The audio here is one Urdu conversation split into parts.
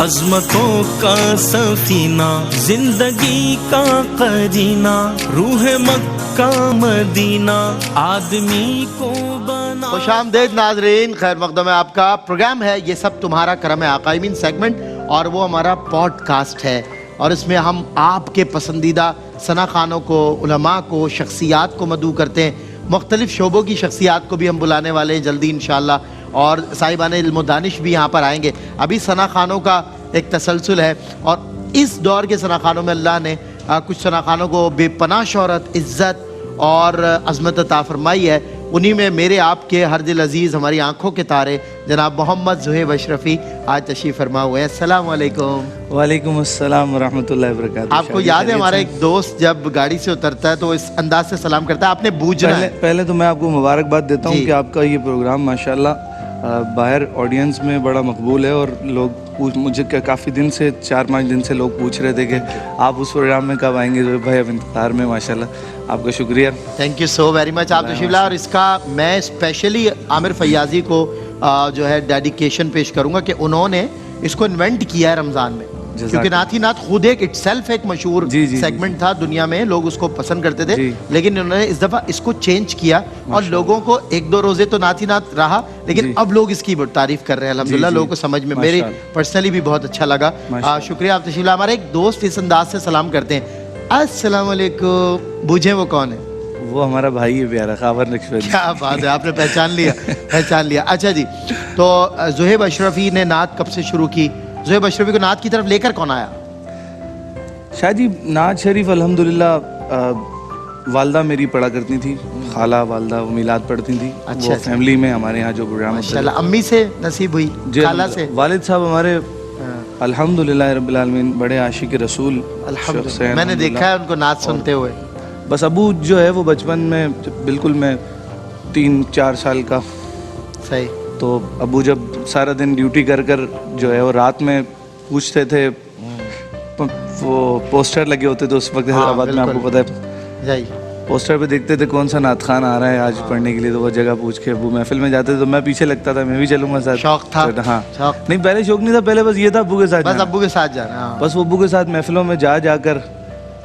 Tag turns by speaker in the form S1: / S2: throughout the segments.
S1: عظمتوں کا سفینہ زندگی کا قرینہ روح مکہ مدینہ آدمی کو بنا.
S2: خوش آمدید ناظرین، خیر مقدم ہے. آپ کا پروگرام ہے یہ سب تمہارا کرم ہے آقائمین سیگمنٹ، اور وہ ہمارا پوڈ کاسٹ ہے، اور اس میں ہم آپ کے پسندیدہ ثنا خوانوں کو، علماء کو، شخصیات کو مدعو کرتے ہیں. مختلف شعبوں کی شخصیات کو بھی ہم بلانے والے ہیں جلدی انشاءاللہ، اور صاحبان علم و دانش بھی یہاں پر آئیں گے. ابھی ثنا خوانوں کا ایک تسلسل ہے، اور اس دور کے ثنا خوانوں میں اللہ نے کچھ ثنا خوانوں کو بے پناہ شہرت، عزت اور عظمت عطا فرمائی ہے. انہی میں میرے آپ کے ہر دل عزیز، ہماری آنکھوں کے تارے جناب محمد زہیب اشرفی آج تشریف فرما ہوئے ہیں. السلام علیکم.
S3: وعلیکم السلام ورحمۃ اللہ وبرکاتہ.
S2: آپ کو یاد ہے ہمارا ایک دوست جب گاڑی سے اترتا ہے تو اس انداز سے سلام کرتا ہے، آپ نے بوجھنا ہے.
S3: پہلے تو میں آپ کو مبارکباد دیتا ہوں کہ آپ کا یہ پروگرام ماشاءاللہ باہر آڈینس میں بڑا مقبول ہے، اور لوگ مجھے کافی دن سے 4-5 دن سے لوگ پوچھ رہے تھے کہ آپ اس پروگرام میں کب آئیں گے. زہیب بھائی اب انتظار میں. ماشاءاللہ آپ کا شکریہ.
S2: Thank you so very much. آپ تشریف لائے، اور اس کا میں اسپیشلی عامر فیاضی کو جو ہے ڈیڈیکیشن پیش کروں گا کہ انہوں نے اس کو انوینٹ کیا ہے رمضان میں، کیونکہ نعت ہی نعت خود ایک اٹ سیلف ایک مشہور سیگمنٹ تھا دنیا میں، لوگ اس کو پسند کرتے تھے، لیکن انہوں نے اس دفعہ اس کو چینج کیا، اور لوگوں کو 1-2 روزے تو نعت ہی نعت رہا، لیکن اب لوگ اس کی تعریف کر رہے ہیں الحمدللہ. لوگوں کو سمجھ میں میرے پرسنلی بھی بہت اچھا لگا. شکریہ آپ تشریف لائے. ہمارے ایک دوست اس انداز سے سلام کرتے ہیں، السلام علیکم. بوجھیں وہ کون ہے؟
S3: وہ ہمارا بھائی ہے پیارا، خاور نقشبندی.
S2: کیا بات ہے، آپ نے پہچان لیا. اچھا جی، تو زہیب اشرفی نے نعت کب سے شروع کی؟ زہیب اشرفی کو نعت کی طرف لے کر کون آیا؟
S3: شاہ جی نعت شریف الحمدللہ والدہ میری پڑھا کرتی تھی، خالہ والدہ میلاد پڑھتی تھی. وہ فیملی میں ہمارے یہاں جو پروگرام
S2: ماشاءاللہ. امی سے نصیب ہوئی؟ خالہ سے؟
S3: والد صاحب ہمارے الحمدللہ رب العالمین بڑے عاشق رسول شخص ہیں.
S2: میں نے دیکھا ہے ان کو نعت سنتے ہوئے.
S3: بس ابو جو ہے وہ بچپن میں بالکل میں 3-4 سال کا،
S2: صحیح، تو
S3: ابو جب سارا دن ڈیوٹی کر جو ہے وہ رات میں پوچھتے تھے، وہ پوسٹر لگے ہوتے تھے اس وقت حیدرآباد میں، آپ کو پتہ ہے، پوسٹر پہ دیکھتے تھے کون سا نعت خوان آ رہا ہے آج پڑھنے کے لیے، تو وہ جگہ پوچھ کے ابو محفل میں جاتے تھے تو میں پیچھے لگتا تھا، میں بھی چلوں گا ساتھ.
S2: شوق تھا؟
S3: ہاں نہیں، پہلے شوق نہیں تھا، پہلے بس یہ تھا ابو کے ساتھ،
S2: بس ابو کے ساتھ جانا.
S3: بس ابو کے ساتھ محفلوں میں جا کر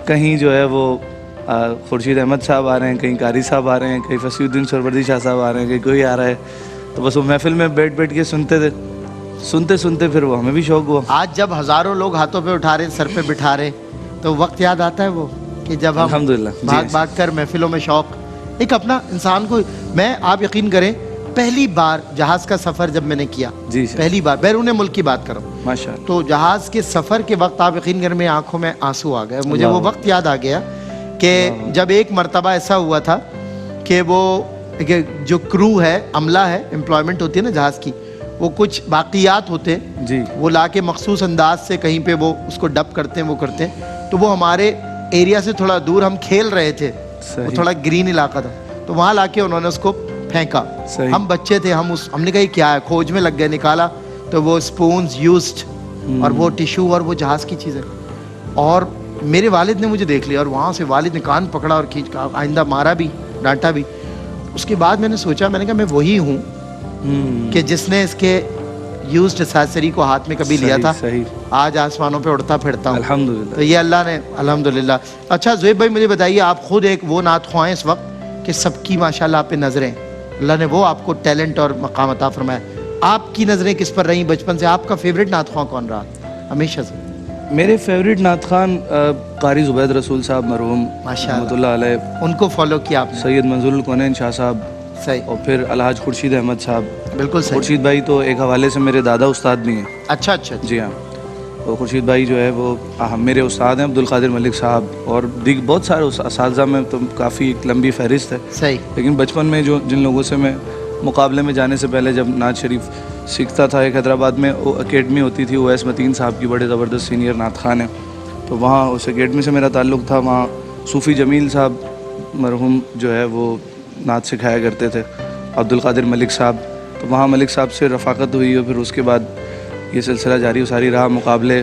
S3: کہیں جو ہے وہ خورشید احمد صاحب آ رہے ہیں، کہیں قاری صاحب آ رہے ہیں، کہیں فصیح الدین سہروردی شاہ صاحب آ رہے ہیں، کہیں کوئی آ رہا ہے، تو بس وہ محفل میں بیٹھ کے سنتے تھے. سنتے پھر وہ ہمیں بھی شوق ہوا.
S2: آج جب ہزاروں لوگ ہاتھوں پہ اٹھا رہے، سر پہ بٹھا رہے، تو وقت یاد آتا ہے وہ کہ جب ہم بھاگ کر محفلوں میں شوق ایک اپنا انسان کو. میں آپ یقین کریں، پہلی بار جہاز کا سفر جب میں نے کیا، پہلی بار بیرون ملک کی بات کروں، تو جہاز کے سفر کے وقت آپ یقین کریں میری آنکھوں میں آنسو آ گئے. مجھے وہ وقت یاد آ گیا کہ جب ایک مرتبہ ایسا ہوا تھا کہ وہ جو کرو ہے، عملہ ہے، امپلائمنٹ ہوتی ہے نا جہاز کی، وہ کچھ باقیات ہوتے ہیں، وہ لا کے مخصوص انداز سے کہیں پہ وہ اس کو ڈب کرتے ہیں، وہ کرتے ہیں. تو وہ ہمارے ایریا سے تھوڑا دور ہم کھیل رہے تھے، وہ تھوڑا گرین علاقہ تھا، تو وہاں لا کے انہوں نے اس کو پھینکا. ہم بچے تھے، ہم نے کہا یہ کیا ہے، کھوج میں لگ گئے، نکالا تو وہ اسپونز یوزڈ اور وہ ٹیشو اور وہ جہاز کی چیزیں. اور میرے والد نے مجھے دیکھ لیا، اور وہاں سے والد نے کان پکڑا اور کھینچ کہا، آئندہ مارا بھی، ڈانٹا بھی. اس کے بعد میں نے سوچا، میں نے کہا میں وہی ہوں کہ جس نے اس کے یوزڈ ایسیسری کو ہاتھ میں کبھی لیا تھا، آج آسمانوں پہ اڑتا پھرتا ہوں الحمدللہ. تو یہ اللہ نے الحمدللہ. اچھا زہیب بھائی مجھے بتائیے، آپ خود ایک وہ نعت خواں ہیں اس وقت کہ سب کی ماشاءاللہ آپ پہ نظریں، اللہ نے وہ آپ کو ٹیلنٹ اور مقام عطا فرمایا. آپ کی نظریں کس پر رہیں بچپن سے؟ آپ کا فیوریٹ نعت خواں کون رہا ہمیشہ سے؟
S3: میرے فیوریٹ نعت خوان قاری زبید رسول صاحب مرحوم رحمۃ اللہ علیہ،
S2: ان کو فالو کیا آپ نے؟
S3: سید منظور الکونین شاہ صاحب، اور پھر الحاج خورشید احمد صاحب. بالکل صحیح. خورشید بھائی تو ایک حوالے سے میرے دادا استاد بھی ہیں. اچھا. جی ہاں، تو خورشید بھائی جو ہے وہ میرے استاد ہیں، عبدالقادر ملک صاحب، اور بہت سارے اساتذہ میں تو کافی لمبی فہرست ہے. صحیح. لیکن بچپن میں جن لوگوں سے میں مقابلے میں جانے سے پہلے جب نعت شریف سیکھتا تھا، ایک حیدرآباد میں اکیڈمی ہوتی تھی، اویس متین صاحب کی، بڑے زبردست سینئر نعت خوان ہیں، تو وہاں اس اکیڈمی سے میرا تعلق تھا. وہاں صوفی جمیل صاحب مرحوم جو ہے وہ نعت سکھایا کرتے تھے، عبدالقادر ملک صاحب، تو وہاں ملک صاحب سے رفاقت ہوئی، اور پھر اس کے بعد یہ سلسلہ جاری و ساری رہا. مقابلے